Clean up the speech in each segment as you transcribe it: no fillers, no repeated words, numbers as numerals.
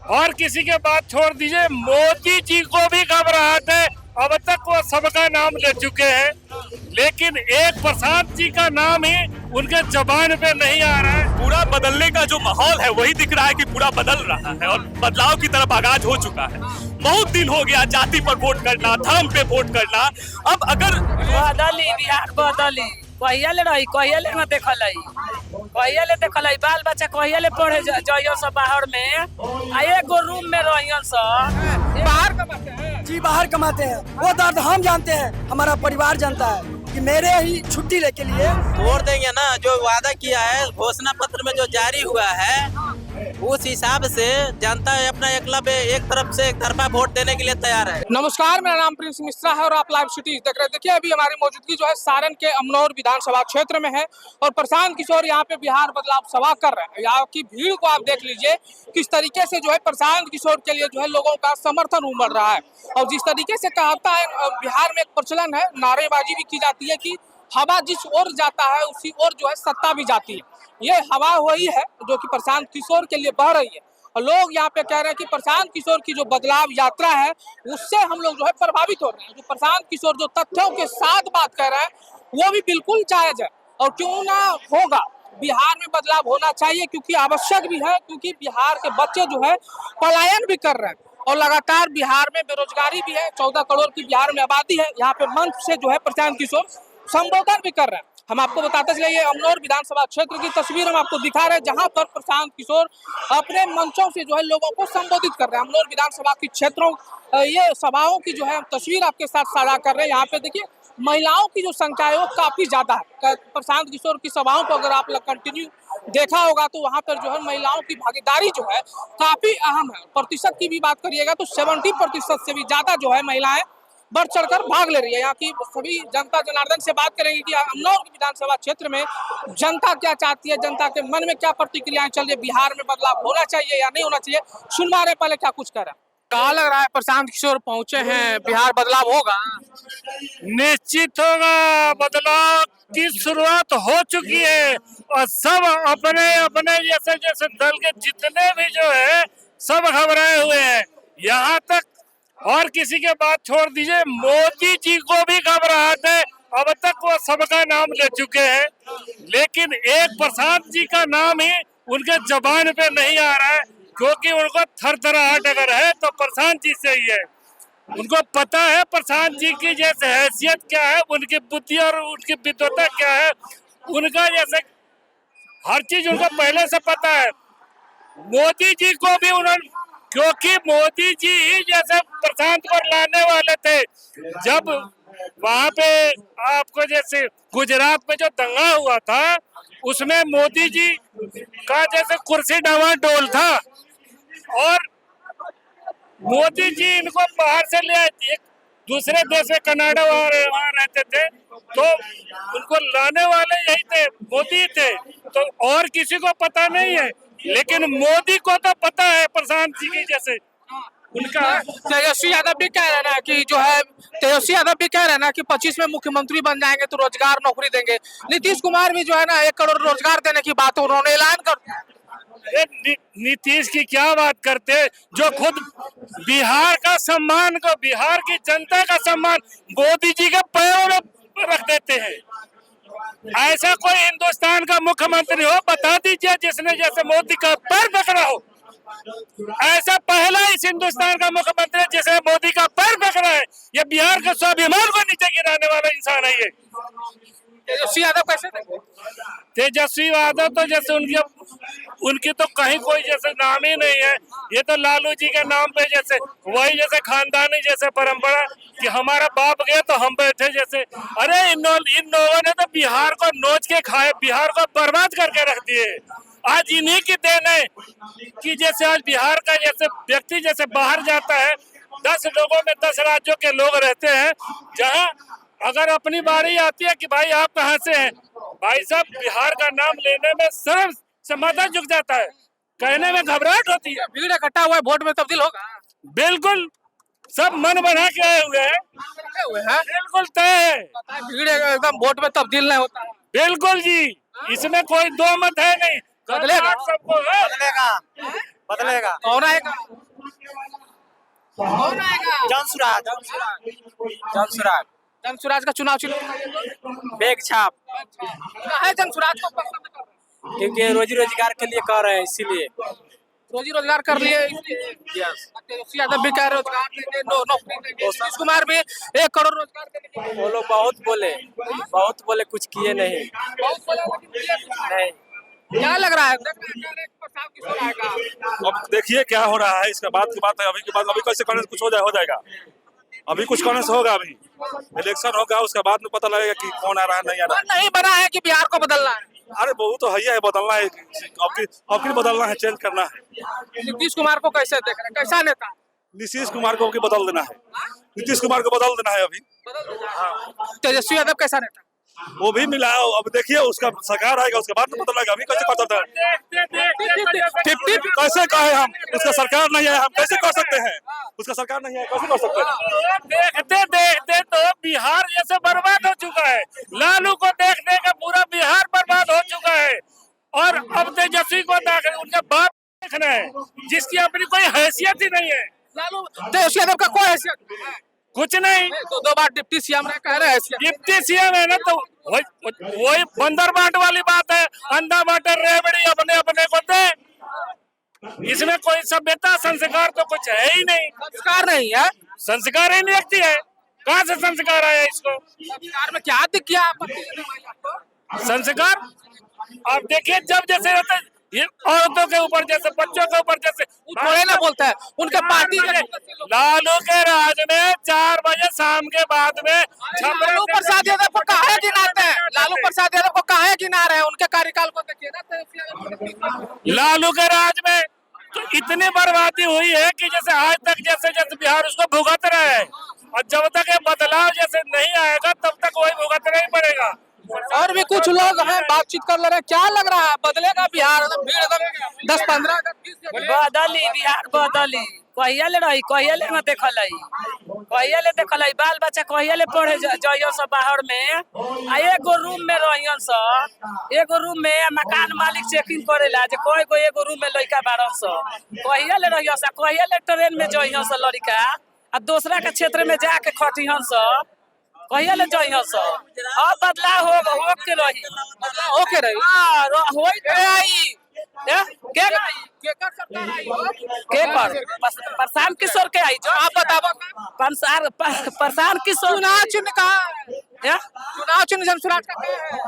और किसी के बात छोड़ दीजिए, मोदी जी को भी घबराहट है। अब तक वो सबका नाम ले चुके हैं, लेकिन एक प्रशांत जी का नाम ही उनके जबान पे नहीं आ रहा है। पूरा बदलने का जो माहौल है वही दिख रहा है कि पूरा बदल रहा है और बदलाव की तरफ आगाज हो चुका है। बहुत दिन हो गया जाति पर वोट करना, धर्म पे वोट करना। अब अगर बदली बिहार बदली कहिया ले रही, कहिया ले न देखल है, कहिया ले देखल है, बाल बच्चा कहिया ले पढ़े जाइयो सब बाहर में, आ एगो रूम में रहियन सब। बाहर कमाते हैं जी, बाहर कमाते हैं। वो दर्द हम जानते हैं, हमारा परिवार जानता है कि मेरे ही छुट्टी लेके लिए वोट देंगे ना। जो वादा किया है घोषणा पत्र में जो जारी हुआ है उस हिसाब से जनता अपना एक तरफ से एक तरफा वोट देने के लिए तैयार है। नमस्कार, मेरा नाम प्रिंस मिश्रा है और आप लाइव सिटी देख रहे हैं। देखिए, अभी हमारी मौजूदगी जो है सारण के अमनौर विधानसभा क्षेत्र में है और प्रशांत किशोर यहाँ पे बिहार बदलाव सभा कर रहे हैं। यहाँ की भीड़ को आप देख लीजिए, किस तरीके से जो है प्रशांत किशोर के लिए जो है लोगों का समर्थन उमड़ रहा है। और जिस तरीके से कहावत है, बिहार में एक प्रचलन है, नारेबाजी भी की जाती है कि हवा जिस ओर जाता है उसी ओर जो है सत्ता भी जाती है। ये हवा वही है जो कि प्रशांत किशोर के लिए बह रही है और लोग यहाँ पे कह रहे हैं कि प्रशांत किशोर की जो बदलाव यात्रा है उससे हम लोग जो है प्रभावित हो रहे हैं। जो प्रशांत किशोर जो तथ्यों के साथ बात कर रहे हैं वो भी बिल्कुल जायज है और क्यों ना होगा, बिहार में बदलाव होना चाहिए क्योंकि आवश्यक भी है, क्योंकि बिहार के बच्चे जो है पलायन भी कर रहे हैं और लगातार बिहार में बेरोजगारी भी है। 14 करोड़ की बिहार में आबादी है। यहाँ पे मंच से जो है प्रशांत किशोर संबोधन भी कर रहे हैं। हम आपको बताते चले, ये अमनौर विधानसभा क्षेत्र की तस्वीर हम आपको दिखा रहे हैं जहां पर प्रशांत किशोर अपने मंचों से जो है लोगों को संबोधित कर रहे हैं। अमनौर विधानसभा की क्षेत्रों ये सभाओं की जो है तस्वीर आपके साथ साझा कर रहे हैं। यहाँ पे देखिए, महिलाओं की जो संख्या है वो काफी ज्यादा है। प्रशांत किशोर की सभाओं को अगर आप कंटिन्यू देखा होगा तो वहां पर जो है महिलाओं की भागीदारी जो है काफी अहम है। प्रतिशत की भी बात करिएगा तो 70% से भी ज्यादा जो है महिलाएं बढ़ चढ़कर भाग ले रही है। यहाँ की सभी जनता जनार्दन से बात करेंगे कि अमनौर विधानसभा क्षेत्र में जनता क्या चाहती है, जनता के मन में क्या प्रतिक्रियाएं चल रही है, बिहार में बदलाव होना चाहिए या नहीं होना चाहिए। सुनवा रहे पहले क्या कुछ कह रहा है। कहा लग रहा है प्रशांत किशोर पहुंचे हैं, बिहार बदलाव होगा? निश्चित होगा, बदलाव की शुरुआत हो चुकी है और सब अपने अपने जैसे जैसे दल के जितने भी जो है सब घबराए हुए हैं। यहाँ तक और किसी के बात छोड़ दीजिए, मोदी जी को भी घबराहट है। अब तक वो सबका नाम ले चुके हैं, लेकिन एक प्रशांत जी का नाम ही उनके जबान पे नहीं आ रहा है, क्योंकि उनको थरथराहट अगर है तो प्रशांत जी से ही है। उनको पता है प्रशांत जी की जैसे हैसियत क्या है, उनकी बुद्धि और उनकी विद्वता क्या है, उनका जैसे हर चीज उनको पहले से पता है। मोदी जी को भी उन्होंने, क्योंकि मोदी जी ही जैसे प्रशांत को लाने वाले थे। जब वहां पे आपको जैसे गुजरात में जो दंगा हुआ था उसमें मोदी जी का जैसे कुर्सी डावाडोल था और मोदी जी इनको बाहर से ले आए, एक दूसरे देश में कनाडा वहाँ रहते थे, तो उनको लाने वाले यही थे, मोदी थे। तो और किसी को पता नहीं है, लेकिन मोदी को तो पता है प्रशांत जी की जैसे उनका। तेजस्वी यादव भी कह रहे ना कि जो है, तेजस्वी यादव भी कह रहे ना कि 25 में मुख्यमंत्री बन जाएंगे तो रोजगार नौकरी देंगे। नीतीश कुमार भी जो है ना 1 करोड़ रोजगार देने की बात उन्होंने ऐलान कर। नीतीश की क्या बात करते, जो खुद बिहार का सम्मान को, बिहार की जनता का सम्मान मोदी जी के पैरों में रख देते हैं। ऐसा कोई हिंदुस्तान का मुख्यमंत्री हो बता दीजिए जिसने जैसे मोदी का पैर पकड़ा हो। ऐसा पहला इस हिंदुस्तान का मुख्यमंत्री जिसने मोदी का पैर पकड़ा है। ये बिहार के स्वाभिमान को नीचे गिराने वाला इंसान है। ये तेजस्वी यादव कैसे? तेजस्वी यादव तो जैसे उनकी तो कहीं कोई जैसे नाम ही नहीं है। ये तो लालू जी के नाम पे जैसे वही जैसे खानदानी जैसे परंपरा कि हमारा बाप गया तो हम बैठे जैसे। अरे इन लोगों ने तो बिहार को नोच के खाए, बिहार को बर्बाद करके रख दिए। आज इन्हीं की देन है कि जैसे आज बिहार का जैसे व्यक्ति जैसे बाहर जाता है, 10 लोगों में 10 राज्यों के लोग रहते हैं, जहाँ अगर अपनी बारी आती है कि भाई आप कहाँ से हैं, भाई साहब बिहार का नाम लेने में सिर्फ से माथा झुक जाता है, कहने में घबराहट होती है। भीड़ इकट्ठा हुआ है, वोट में तब्दील होगा? बिल्कुल, सब मन बना के आए हुए हैं। बिल्कुल तय है, भीड़ एकदम वोट में तब्दील नहीं होता है। बिल्कुल जी, इसमें कोई दो मत है नहीं। बदलेगा, सबको है, बदलेगा। कौन आएगा? कौन आएगा? जनसुराज। जनसुराज का चुनाव चिन्ह बेग छाप, है। जनसुराज को पसंद कर रहे हैं क्योंकि रोजी रोजगार के लिए कर रहे हैं, इसीलिए। रोजी रोजगार कर लिए तेजस्वी यादव भी कह रोजगार देंगे, नौकरी देंगे। नीतीश कुमार भी 1 करोड़ रोजगार देंगे। वो लोग बहुत बोले, कुछ किए नहीं। बहुत बोला, लेकिन किया कुछ नहीं। क्या लग रहा है? प्रताप किशोर आएगा। अब देखिए क्या हो रहा है, इसका बात की बात है। अभी कैसे करने से कुछ हो जाएगा। अभी कुछ करने से होगा। अभी इलेक्शन होगा, उसके बाद में पता लगेगा कि कौन आ रहा है, नहीं आ रहा मन नहीं बना है कि बिहार को बदलना है। है। अरे वो तो है, बदलना है। अब बदलना है, चेंज करना है। नीतीश कुमार को कैसे देख रहे हैं? कैसा नेता? नीतीश कुमार को बदल देना है। नीतीश कुमार को बदल देना है अभी। तेजस्वी यादव कैसा नेता? वो भी मिला। अब देखिए उसका सरकार आएगा, उसके बाद में पता लगेगा। अभी कैसे कर सकते हैं? टिप कैसे कहे हम? उसका सरकार नहीं है, हम कैसे कर सकते हैं? उसका सरकार नहीं है, कैसे कर सकते हैं? देखते देखते तो बिहार जैसे बर्बाद हो चुका है। लालू को देखने का पूरा बिहार बर्बाद हो चुका है। और अब तेजस्वी को उनके बाप देखना है, जिसकी अपनी कोई हैसियत ही नहीं है। लालू तेजस्वी यादव का कोई हैसियत नहीं है। कुछ नहीं। तो 2 बार डिप्टी सीएम रहे, कह रहे हैं डिप्टी सीएम है ना, तो वही बंदर बाट वाली बात है। अंधा बाटे रेवड़ी अपने अपने को दे। इसमें कोई सभ्यता संस्कार तो कुछ है ही नहीं। संस्कार नहीं है। संस्कार ही नहीं रखती है। कहाँ से संस्कार आया इसको? संस्कार में क्या दिख गया आपको? संस्कार आप देखिए, जब जैसे रहते ये औरतों के ऊपर जैसे, बच्चों के ऊपर जैसे, थोड़े ना बोलता है उनके पार्टी के। लालू के राज में 4 बजे शाम के बाद में लालू प्रसाद यादव को काहे गिनाते हैं? लालू प्रसाद यादव को काहे गिना रहे हैं? उनके कार्यकाल को देखिए ना। लालू के राज में तो इतनी बर्बादी हुई है कि जैसे आज तक जैसे बिहार उसको भुगत रहा है। और जब तक ये बदलाव जैसे नहीं आएगा, तब तक वही भुगतना ही पड़ेगा। और भी कुछ लोग हैं, बातचीत कर ले रहे हैं। क्या लग रहा है, बदलेगा बिहार? भीड़ एकदम 10-15 बदली बिहार बदली। कहिया ले रही, कहिया ले न देखल बाल बच्चा कहिया ले पढ़े जाइयो सब बाहर में। आ एगो रूम में रहियन सब, एगो रूम में मकान मालिक चेकिंग करेला जे कोई गो एगो रूम में लड़का बारन सब। कहिया ले रहियो सा, कहिया ले ट्रेन में जइयो सब लड़का आ दूसरा के क्षेत्र में जाके खटिहन सब। कहिया ले जइयो सब। अब बदलाव हो के रही। हां होई के आई। के कर प्रशांत किशोर के आई। जो आप बताबो प्रशांत किशोर। चुनाव चिन्ह कहाँ है? चुनाव चिन्ह जनसुराज का क्या है?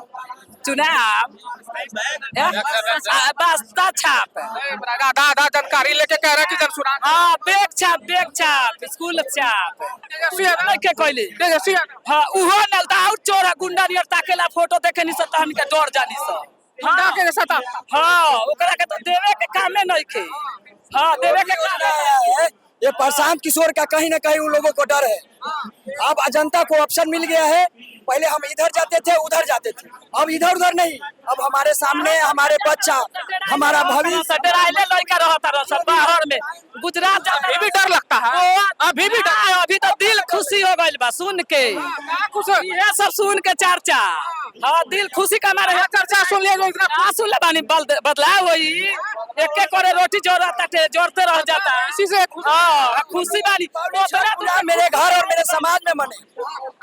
चुनाव बस्ता छाप। दादा जानकारी लेके कह रहे हैं कि जनसुराज। हाँ, बेग छाप स्कूल छाप के कहली। तेजस्वी यादव। हाँ, उहो नलता आउ चोरा गुंडा नियर ताकेला फोटो देखे नि सत हमके डर जानी सब। गुंडा के जैसा था। हाँ, ओकरा के तो देवे के कामे नहीं खे। हाँ, देवे के काम। ये प्रशांत किशोर का कहीं ना कहीं उन लोगों को डर है। अब जनता को ऑप्शन मिल गया है। पहले हम इधर जाते थे, उधर जाते थे, अब इधर उधर नहीं। अब हमारे सामने हमारे बच्चा, हमारा भविष्य। डराइले लड़का रहता रह सब बाहर में। गुजरात जाता अभी भी डर लगता है। अभी भी डर। अभी तो दिल खुशी हो गइल बा सुन के। ये सब सुन के चर्चा। हाँ, दिल खुशी का मारे चर्चा सुन लिया। इतना सुन ले बानी बदलाव होई। एक करे रोटी जोड़ते रह जाता है। इसी से खुशी बानी। मेरे घर और मेरे समाज में मने।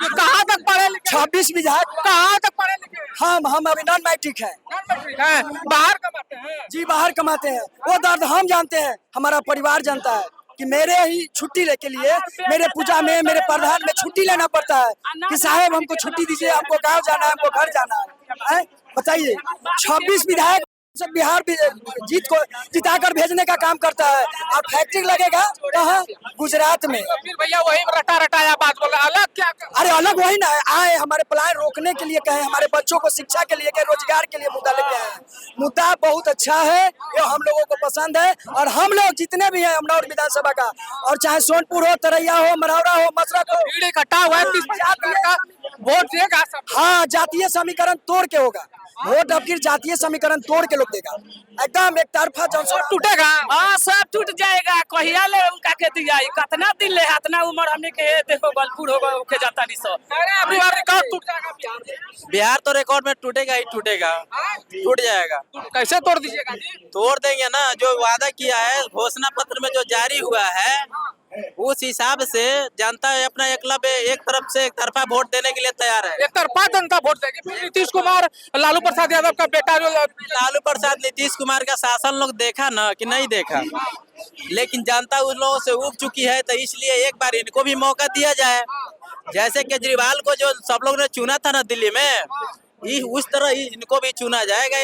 कहाँ तक पढ़े लिखे? 26 विधायक। कहाँ तक पढ़े लिखे? हम अभी नॉन मैट्रिक है। बाहर कमाते हैं। जी, बाहर कमाते हैं। वो दर्द हम जानते हैं, हमारा परिवार जानता है कि मेरे ही छुट्टी के लिए मेरे पूजा में, मेरे प्रधान में छुट्टी लेना पड़ता है कि साहब हमको छुट्टी दीजिए, हमको गाँव जाना है, हमको घर जाना है। बताइए, 26 विधायक सब बिहार जिताकर भेजने का काम करता है। और फैक्ट्री लगेगा कहाँ? गुजरात में। फिर भैया वही रटाया बात बोला। अलग क्या? अरे अलग वही ना आए, हमारे पलायन रोकने के लिए कहे, हमारे बच्चों को शिक्षा के लिए कहे, रोजगार के लिए मुद्दा लेके आए। मुद्दा बहुत अच्छा है, ये हम लोगों को पसंद है। और हम लोग जितने भी हैं अमनौर विधानसभा का, और चाहे सोनपुर हो, तरैया हो, मरौरा हो, मसरत हो, भीड़ इकट्ठा हुआ है। वोट देगा सब। हाँ, जातीय समीकरण तोड़ के होगा। वोट अब की जातीय समीकरण तोड़ के लोग देगा, एकदम एक तरफा जनसभा टूटेगा। हाँ सब टूट जाएगा। कहिया ले उनका के दिया कितना दिन ले इतना उम्र हमने के देखो गलपुर होके जाता नहीं सब। अरे अगली बार रिकॉर्ड टूट जाएगा बिहार में। बिहार तो रिकॉर्ड में टूटेगा ही टूटेगा, टूट जाएगा। कैसे तोड़ दीजिएगा जी? तोड़ देंगे ना, जो वादा किया है घोषणा पत्र में जो जारी हुआ है उस हिसाब से जनता अपना एक तरफ से एक तरफा वोट देने के लिए तैयार है। एक तरफा जनता वोट देगी। फिर नीतीश कुमार लालू प्रसाद यादव का बेटा जो लालू प्रसाद नीतीश कुमार का शासन लोग देखा ना कि नहीं देखा, लेकिन जनता उन लोगों से उब चुकी है, तो इसलिए एक बार इनको भी मौका दिया जाए। जैसे केजरीवाल को जो सब लोग ने चुना था ना दिल्ली में, उस तरह ही इनको भी चुना जाएगा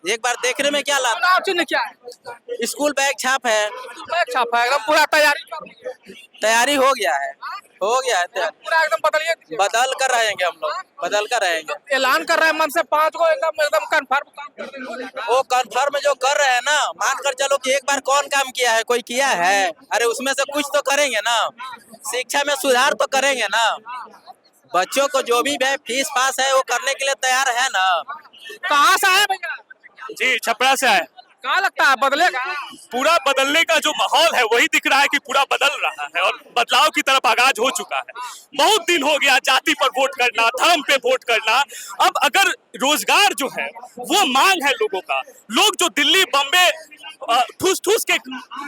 एक बार देखने में क्या लाभ। चुनाव चिन्ह क्या है? स्कूल बैग छाप है, बैग छापा है, एकदम पूरा तैयारी हो गया है तैयारी। पूरा एकदम बदलिए। बदल कर रहेंगे हम लोग, बदल कर रहेंगे। ऐलान कर रहे हैं मन से 5 को एकदम कंफर्म काम कर देंगे। वो कंफर्म जो कर रहे हैं ना, मान कर चलो कि एक बार कौन काम किया है, कोई किया है, अरे उसमें से कुछ तो करेंगे ना, शिक्षा में सुधार तो करेंगे ना, बच्चों को जो भी फीस पास है वो करने के लिए तैयार है ना। कहाँ से आए भैया? जी छपरा से आए। कहाँ लगता है बदलेगा? पूरा बदलने का जो माहौल है वही दिख रहा है कि पूरा बदल रहा है और बदलाव की तरफ आगाज हो चुका है। बहुत दिन हो गया जाति पर वोट करना, धर्म पे वोट करना। अब अगर रोजगार जो है वो मांग है लोगों का, लोग जो दिल्ली बम्बे ठूस ठूस के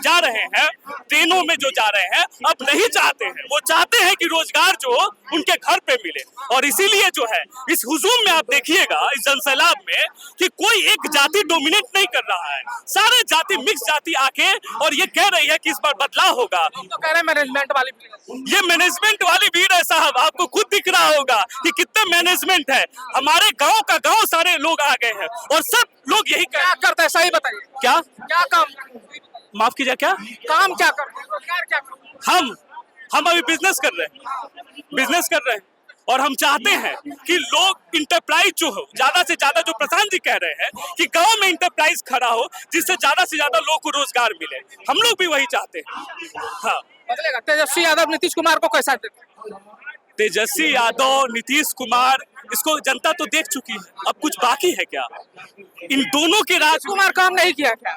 जा रहे हैं, ट्रेनों में जो जा रहे हैं, अब नहीं चाहते हैं। वो चाहते हैं कि रोजगार जो उनके घर पे मिले। और इसीलिए जो है इस हुजूम में आप देखिएगा, इस जनसैलाब में, कि कोई एक जाति डोमिनेट नहीं कर रहा है, सारे जाति मिक्स जाति आके और ये कह रही है कि इस बार बदलाव होगा। तो कह रहे हैं मैनेजमेंट वाली भीड़। ये मैनेजमेंट वाली भीड़ है साहब, आपको खुद दिख रहा होगा कि कितने मैनेजमेंट है। हमारे गांव का गांव सारे लोग आ गए हैं और सब लोग यही क्या करते हैं सही बताइए? क्या क्या काम करते हैं? माफ कीजिए, क्या काम क्या करते हैं? रोजगार क्या करते हैं? हम अभी बिजनेस कर रहे हैं और हम चाहते हैं कि लोग इंटरप्राइज जो हो, ज्यादा से ज्यादा, जो प्रशांत जी कह रहे हैं कि गांव में इंटरप्राइज खड़ा हो जिससे ज्यादा से ज्यादा लोग को रोजगार मिले, हम लोग भी वही चाहते हैं। हाँ, बदलेगा। तेजस्वी यादव नीतीश कुमार को कैसा देते हैं? तेजस्वी यादव, नीतीश कुमार, इसको जनता तो देख चुकी है, अब कुछ बाकी है क्या? इन दोनों के राज कुमार काम नहीं किया क्या?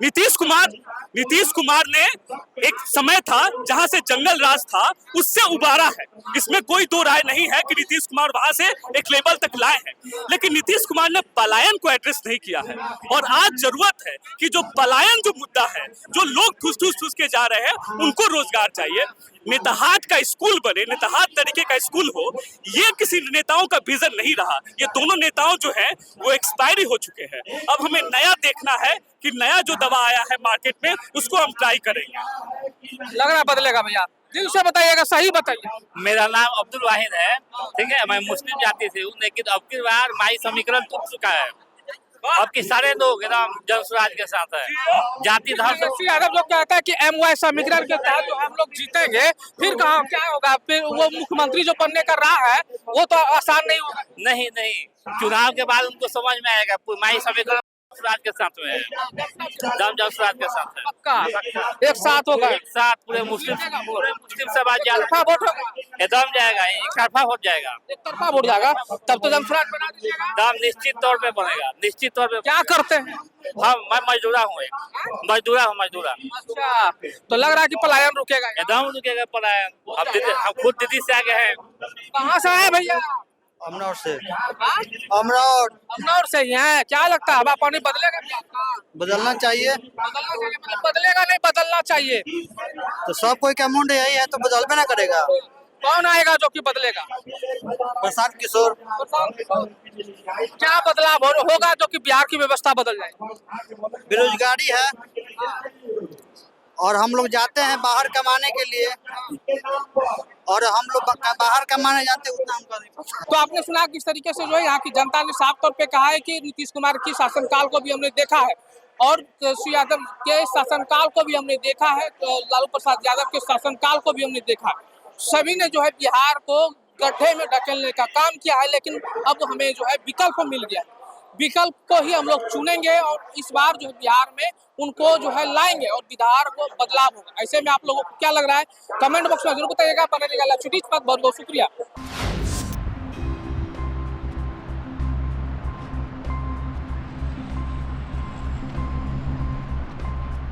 नीतीश कुमार ने एक समय था जहां से जंगल राज था, उससे उबारा है। इसमें कोई दो राय नहीं है कि नीतीश कुमार वहां से एक लेवल तक लाए हैं, लेकिन नीतीश कुमार ने पलायन को एड्रेस नहीं किया है। और आज जरूरत है कि जो पलायन जो मुद्दा है, जो लोग ठूस के जा रहे हैं, उनको रोजगार चाहिए। नेताहाट का स्कूल बने, नेताहाट तरीके का स्कूल हो, ये किसी नेताओं का विजन नहीं रहा। ये दोनों नेताओं जो हैं वो एक्सपायरी हो चुके हैं। अब हमें नया देखना है कि नया जो दवा आया है मार्केट में उसको हम ट्राई करेंगे। लग रहा बदलेगा भैया। दिल से बताइएगा, सही बताइए। मेरा नाम अब्दुल वाहिद है, ठीक है। मैं मुस्लिम जाति से हूँ, लेकिन अब की बार माई समीकरण टूट चुका है। अब के सारे लोग एकदम जन स्वराज के साथ है, जाति धर्म तेजस्वी यादव लोग कहता है कि MY समीकरण के तहत जो हम लोग जीतेंगे, फिर कहाँ क्या होगा? फिर वो मुख्यमंत्री जो बनने का राह है वो तो आसान नहीं होगा। नहीं, चुनाव के बाद उनको समझ में आएगा माई समीकरण स्वराज के साथ में है, जन स्वराज के साथ है। पक्का एक साथ होगा, एक साथ पूरे मुस्लिम समाज वोट होगा, एकदम जाएगा, एक तरफा वोट जाएगा, एक तरफा वोट जाएगा। तब तो जन स्वराज बना दीजिएगा। एकदम निश्चित तौर पे बनेगा, निश्चित तौर पे। क्या करते हैं? मैं मजदूरा हूँ, मजदूरा। अच्छा, तो लग रहा है कि पलायन रुकेगा। एकदम रुकेगा पलायन। हम खुद दिल्ली से आ गए हैं। कहाँ से आए भैया? अमनौर से। अमनौर से ही हैं। क्या लगता है हवा पानी बदलेगा क्या? बदलना चाहिए, बदलेगा नहीं, बदलना चाहिए। तो सब कोई का मुंड यही है तो बदलबे ना करेगा। कौन आएगा जो कि बदलेगा? प्रशांत किशोर। क्या बदलाव होगा जो कि बिहार की व्यवस्था बदल जाए? बेरोजगारी है और हम लोग जाते हैं बाहर कमाने के लिए, और हम लोग बाहर कमाने जाते हैं उतना हमको नहीं पता। तो आपने सुना किस तरीके से जो है यहाँ की जनता ने साफ तौर पे कहा है कि नीतीश कुमार की शासनकाल को भी हमने देखा है और तेजस्वी यादव के शासनकाल को भी हमने देखा है, तो लालू प्रसाद यादव के शासनकाल को भी हमने देखा है। सभी ने जो है बिहार को गड्ढे में ढकेलने का काम किया है, लेकिन अब हमें जो है विकल्प मिल गया। विकल्प को ही हम लोग चुनेंगे और इस बार जो है बिहार में उनको जो है लाएंगे और बिहार को बदलाव होगा। ऐसे में आप लोगों को क्या लग रहा है? कमेंट बॉक्स में जरूर बताइएगा। बने रहिएगा। बहुत बहुत शुक्रिया।